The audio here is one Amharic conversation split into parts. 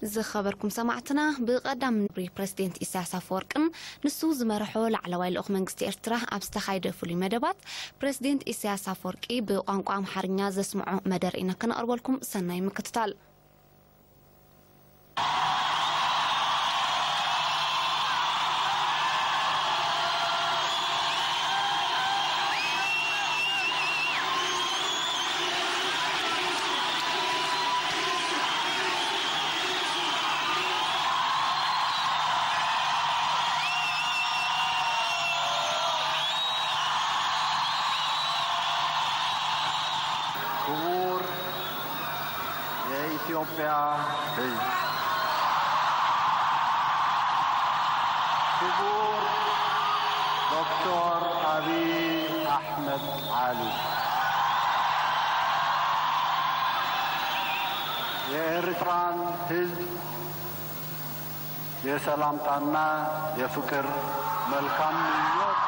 زخبركم سمعتنا بقدم ፕረዚደንት ኢሳያስ ኣፈወርቅን ንሱ ዝመርሖ ላዕለዋይ ልኡኽ መንግስቲ ኤርትራ ኣብ ዝተኻይደ ፍሉይ መደባት ፕረዚደንት ኢሳያስ ኣፈወርቂ ብቋንቋ ኣምሓርኛ ዘስመዖ መደር ኢና ከነቕርበልኩም ሰናይ ምክትታል ኢትዮጵያ ክቡር ዶክተር አብይ አሕመድ ዓሊ የኤርትራን ሕዝብ የሰላምታና የፍቅር መልካም ምኞት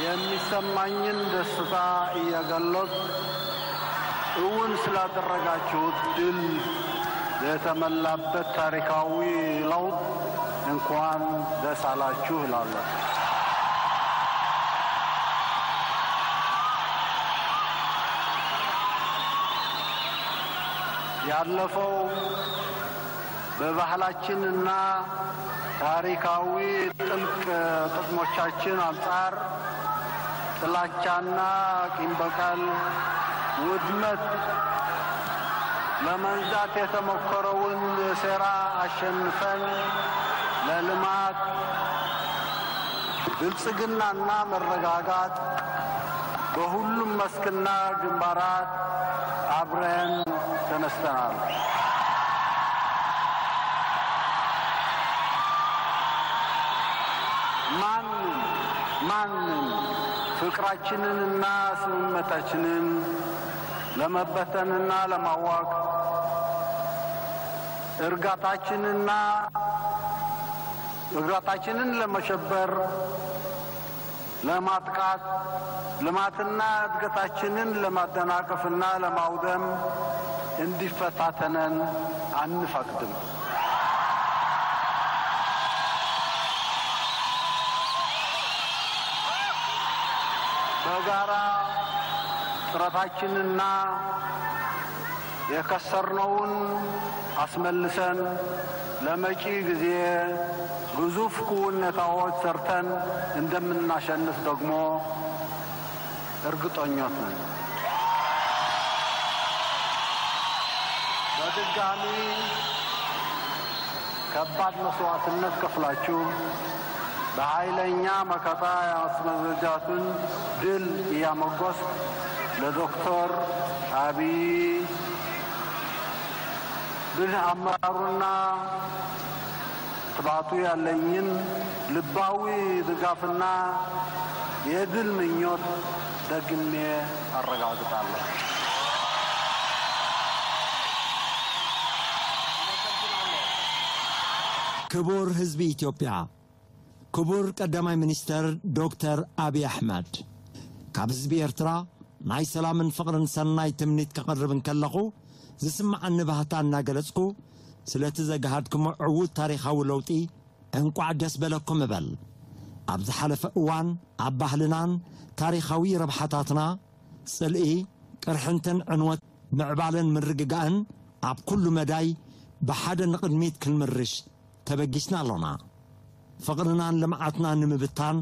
የሚሰማኝን ደስታ እየገለጽ እውን ስላደረጋችሁት ድል የተመላበት ታሪካዊ ለውጥ እንኳን ደስ አላችሁ እላለሁ። ያለፈው በባህላችንና ታሪካዊ ጥልቅ ጥቅሞቻችን አንጻር ጥላቻና ቂም በቀል ውድመት ለመንዛት የተሞከረውን ሴራ አሸንፈን ለልማት ብልጽግናና መረጋጋት በሁሉም መስክና ግንባራት አብረን ተነስተናል። ማንም ፍቅራችንንና ስምመታችንን ለመበተንና ለማዋቅ እርጋታችንን ለመሸበር ለማጥቃት ልማትና እድገታችንን ለማደናቀፍና ለማውደም እንዲፈታተነን አንፈቅድም። በጋራ ጥረታችንና የከሰርነውን አስመልሰን ለመጪ ጊዜ ግዙፍ ኩነታዎች ሰርተን እንደምናሸንፍ ደግሞ እርግጠኞች ነን። በድጋሚ ከባድ መስዋዕትነት ከፍላችሁ በኃይለኛ መከታ ያስመዘጃቱን ድል ያመጎስ ለዶክተር አብይ በአመራሩና ትባቱ ያለኝን ልባዊ ድጋፍና የድል ምኞት ደግሜ አረጋግጣለሁ። ክቡር ህዝብ ኢትዮጵያ ክቡር ቀዳማይ ሚኒስተር ዶክተር አብይ አሕመድ ካብ ህዝቢ ኤርትራ ናይ ሰላምን ፍቅርን ሰናይ ትምኒት ከቅርብን ከለኹ ዝስማዓኒ ባህታ እናገለጽኩ ስለቲ ዘጋሃድክሞ ዕዉት ታሪኻዊ ለውጢ እንቋዕ ደስ በለኩም እበል። ኣብ ዝሓለፈ እዋን ኣብ ባህልናን ታሪኻዊ ረብሓታትና ጽልኢ ቅርሕንትን ዕንወት ምዕባልን ምርግጋእን ኣብ ኩሉ መዳይ ብሓደ ንቅድሚት ክንምርሽ ተበጊስና ኣለና። فقرنان لمعاتنا نمبتان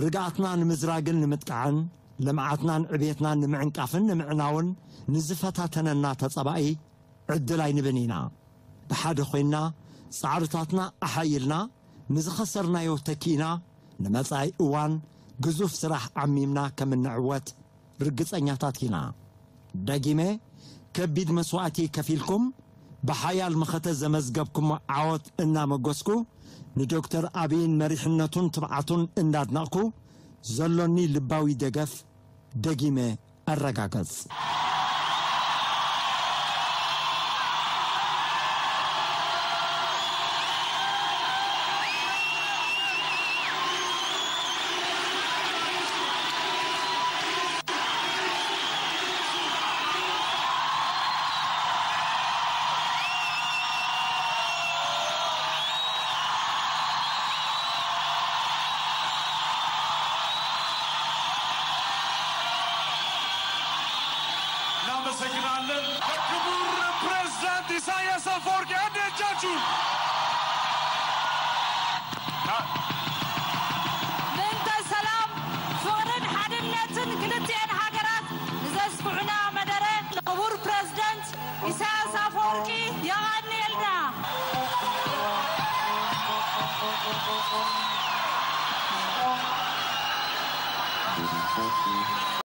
رقعتنا نمزراقن نمتقعن لمعاتنا عبيتنا نمعنقافن نمعناون نزفتاتنا الناتا صبائي عدلاي نبنينا بحاد خوينا صعرتاتنا أحايلنا نزخسرنا يوتكينا نمزاي اوان قزوف سراح عميمنا كمن نعوات رقص انياتاتينا داقيمي كبيد مسواتي كفيلكم بحيال مختز مزقبكم عوات انا مقوسكو ندكتور أبين مريحنتون تبعتون اندادناكو زلوني لباوي دقف دقيمة الرقاقز እናመሰግናለን። ክቡር ፕሬዝዳንት ኢሳያስ አፈወርቂ አደጃችሁ ምንተ ሰላም ፍቅርን ሓድነትን ክልቲአን ሃገራት ንዘስኩዑና መደረ ክቡር ፕሬዝዳንት ኢሳያስ አፈወርቂ የቀኒልና